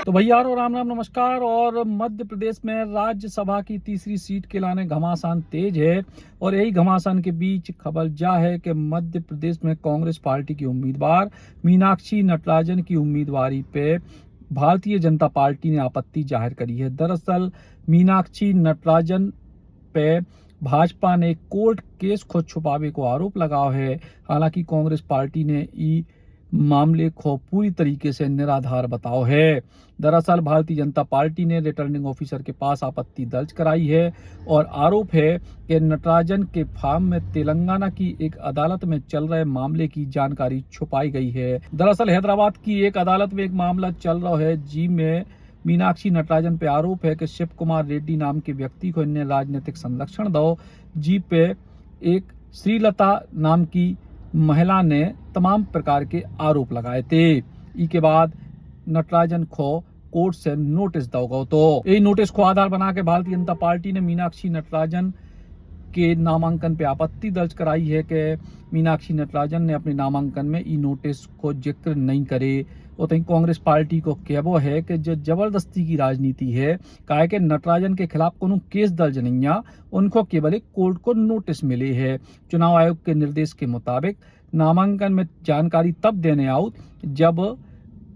तो भैया और राम राम नमस्कार। और मध्य प्रदेश में राज्यसभा की तीसरी सीट के लाने घमासान तेज है और यही घमासान के बीच खबर जा है कि मध्य प्रदेश में कांग्रेस पार्टी की उम्मीदवार मीनाक्षी नटराजन की उम्मीदवारी पे भारतीय जनता पार्टी ने आपत्ति जाहिर करी है। दरअसल मीनाक्षी नटराजन पे भाजपा ने कोर्ट केस को छुपावे को आरोप लगाया है। हालांकि कांग्रेस पार्टी ने मामले को पूरी तरीके से निराधार बताओ है। दरअसल भारतीय जनता पार्टी ने रिटर्निंग ऑफिसर के पास आपत्ति दर्ज कराई है और आरोप है कि नटराजन के फार्म में तेलंगाना की एक अदालत में चल रहे मामले की जानकारी छुपाई गई है। दरअसल हैदराबाद की एक अदालत में एक मामला चल रहा है जिसमें मीनाक्षी नटराजन पे आरोप है कि शिव कुमार रेड्डी नाम के व्यक्ति को इन्हें राजनीतिक संरक्षण दो। जी पे एक श्रीलता नाम की महिला ने तमाम प्रकार के आरोप लगाए थे। इसके बाद नटराजन को कोर्ट से नोटिस दो गो। तो यही नोटिस को आधार बना के भारतीय जनता पार्टी ने मीनाक्षी नटराजन के नामांकन पे आपत्ति दर्ज कराई है कि मीनाक्षी नटराजन ने अपने नामांकन में ई नोटिस को जिक्र नहीं करे। और तहीं कांग्रेस पार्टी को कहबो है कि जो जबरदस्ती की राजनीति है, काहे के नटराजन के खिलाफ कोनो केस दर्ज नहीं है, उनको केवल एक कोर्ट को नोटिस मिले है। चुनाव आयोग के निर्देश के मुताबिक नामांकन में जानकारी तब देने आउत जब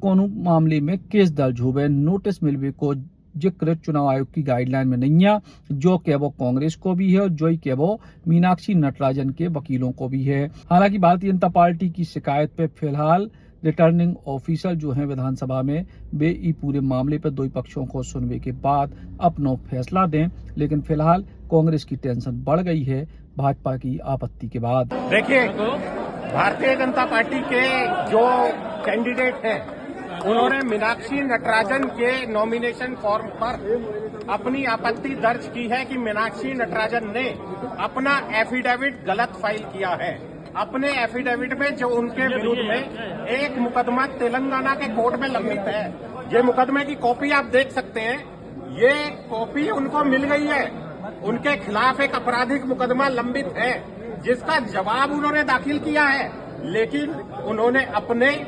कोनो मामले में केस दर्ज हुए। नोटिस मिलवे को जिक्र चुनाव आयोग की गाइडलाइन में नहीं है, जो कि वो कांग्रेस को भी है और जो कि वो मीनाक्षी नटराजन के वकीलों को भी है। हालांकि भारतीय जनता पार्टी की शिकायत पे फिलहाल रिटर्निंग ऑफिसर जो है विधानसभा में वे ई पूरे मामले पर दो पक्षों को सुनने के बाद अपना फैसला दें। लेकिन फिलहाल कांग्रेस की टेंशन बढ़ गई है भाजपा की आपत्ति के बाद। देखिए, भारतीय जनता पार्टी के जो कैंडिडेट हैं उन्होंने मीनाक्षी नटराजन के नॉमिनेशन फॉर्म पर अपनी आपत्ति दर्ज की है कि मीनाक्षी नटराजन ने अपना एफिडेविट गलत फाइल किया है। अपने एफिडेविट में जो उनके विरुद्ध में एक मुकदमा तेलंगाना के कोर्ट में लंबित है, ये मुकदमे की कॉपी आप देख सकते हैं। ये कॉपी उनको मिल गई है। उनके खिलाफ एक आपराधिक मुकदमा लंबित है जिसका जवाब उन्होंने दाखिल किया है, लेकिन उन्होंने अपने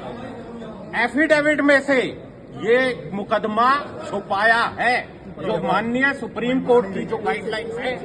एफिडेविट में से ये मुकदमा छुपाया है। जो माननीय सुप्रीम कोर्ट की जो गाइडलाइंस है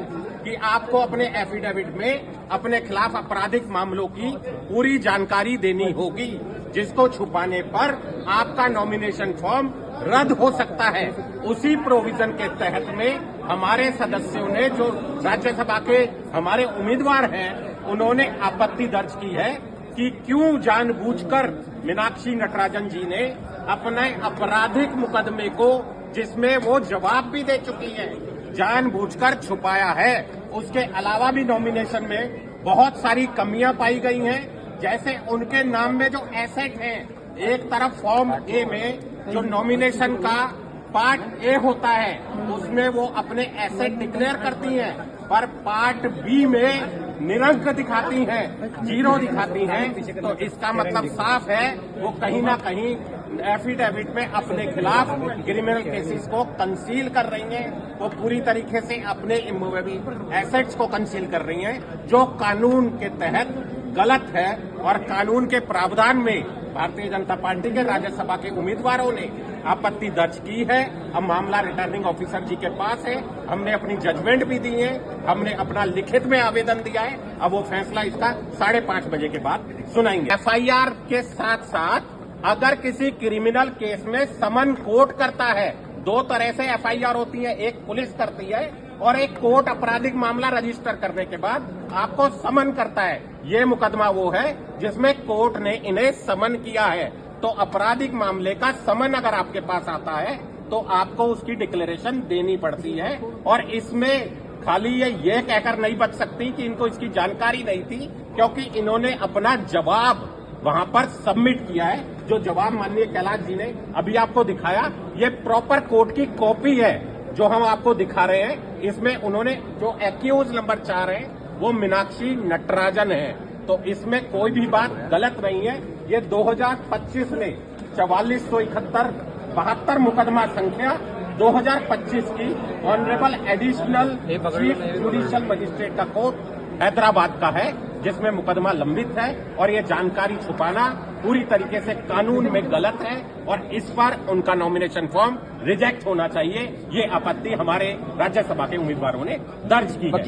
कि आपको अपने एफिडेविट में अपने खिलाफ आपराधिक मामलों की पूरी जानकारी देनी होगी, जिसको छुपाने पर आपका नॉमिनेशन फॉर्म रद्द हो सकता है। उसी प्रोविजन के तहत में हमारे सदस्यों ने, जो राज्यसभा के हमारे उम्मीदवार हैं, उन्होंने आपत्ति दर्ज की है कि क्यों जानबूझकर मीनाक्षी नटराजन जी ने अपने आपराधिक मुकदमे को, जिसमें वो जवाब भी दे चुकी है, जानबूझकर छुपाया है। उसके अलावा भी नॉमिनेशन में बहुत सारी कमियां पाई गई हैं। जैसे उनके नाम में जो एसेट हैं, एक तरफ फॉर्म ए में जो नॉमिनेशन का पार्ट ए होता है उसमें वो अपने एसेट डिक्लेयर करती हैं, पर पार्ट बी में निरंक दिखाती हैं, जीरो दिखाती हैं। तो इसका मतलब साफ है वो कहीं ना कहीं एफिडेविट में अपने खिलाफ क्रिमिनल केसेस को कंसील कर रही हैं। वो पूरी तरीके से अपने इमूवेबल एसेट्स को कंसील कर रही हैं, जो कानून के तहत गलत है। और कानून के प्रावधान में भारतीय जनता पार्टी के राज्यसभा के उम्मीदवारों ने आपत्ति दर्ज की है। अब मामला रिटर्निंग ऑफिसर जी के पास है। हमने अपनी जजमेंट भी दी है, हमने अपना लिखित में आवेदन दिया है। अब वो फैसला इसका 5:30 बजे के बाद सुनाएंगे। एफआईआर के साथ साथ अगर किसी क्रिमिनल केस में समन कोर्ट करता है, दो तरह से एफआईआर होती है, एक पुलिस करती है और एक कोर्ट आपराधिक मामला रजिस्टर करने के बाद आपको समन करता है। ये मुकदमा वो है जिसमें कोर्ट ने इन्हें समन किया है। तो आपराधिक मामले का समन अगर आपके पास आता है तो आपको उसकी डिक्लेरेशन देनी पड़ती है। और इसमें खाली ये कहकर नहीं बच सकती कि इनको इसकी जानकारी नहीं थी, क्योंकि इन्होंने अपना जवाब वहां पर सबमिट किया है। जो जवाब माननीय कैलाश जी ने अभी आपको दिखाया, ये प्रॉपर कोर्ट की कॉपी है जो हम आपको दिखा रहे हैं। इसमें उन्होंने जो एक्यूज नंबर 4 है वो मीनाक्षी नटराजन है। तो इसमें कोई भी बात गलत नहीं है। ये 2025 में 4471-72 मुकदमा संख्या 2025 की honourable additional chief judicial magistrate का कोर्ट हैदराबाद का है। जिसमें मुकदमा लंबित है और ये जानकारी छुपाना पूरी तरीके से कानून में गलत है और इस पर उनका नॉमिनेशन फॉर्म रिजेक्ट होना चाहिए। ये आपत्ति हमारे राज्यसभा के उम्मीदवारों ने दर्ज की है।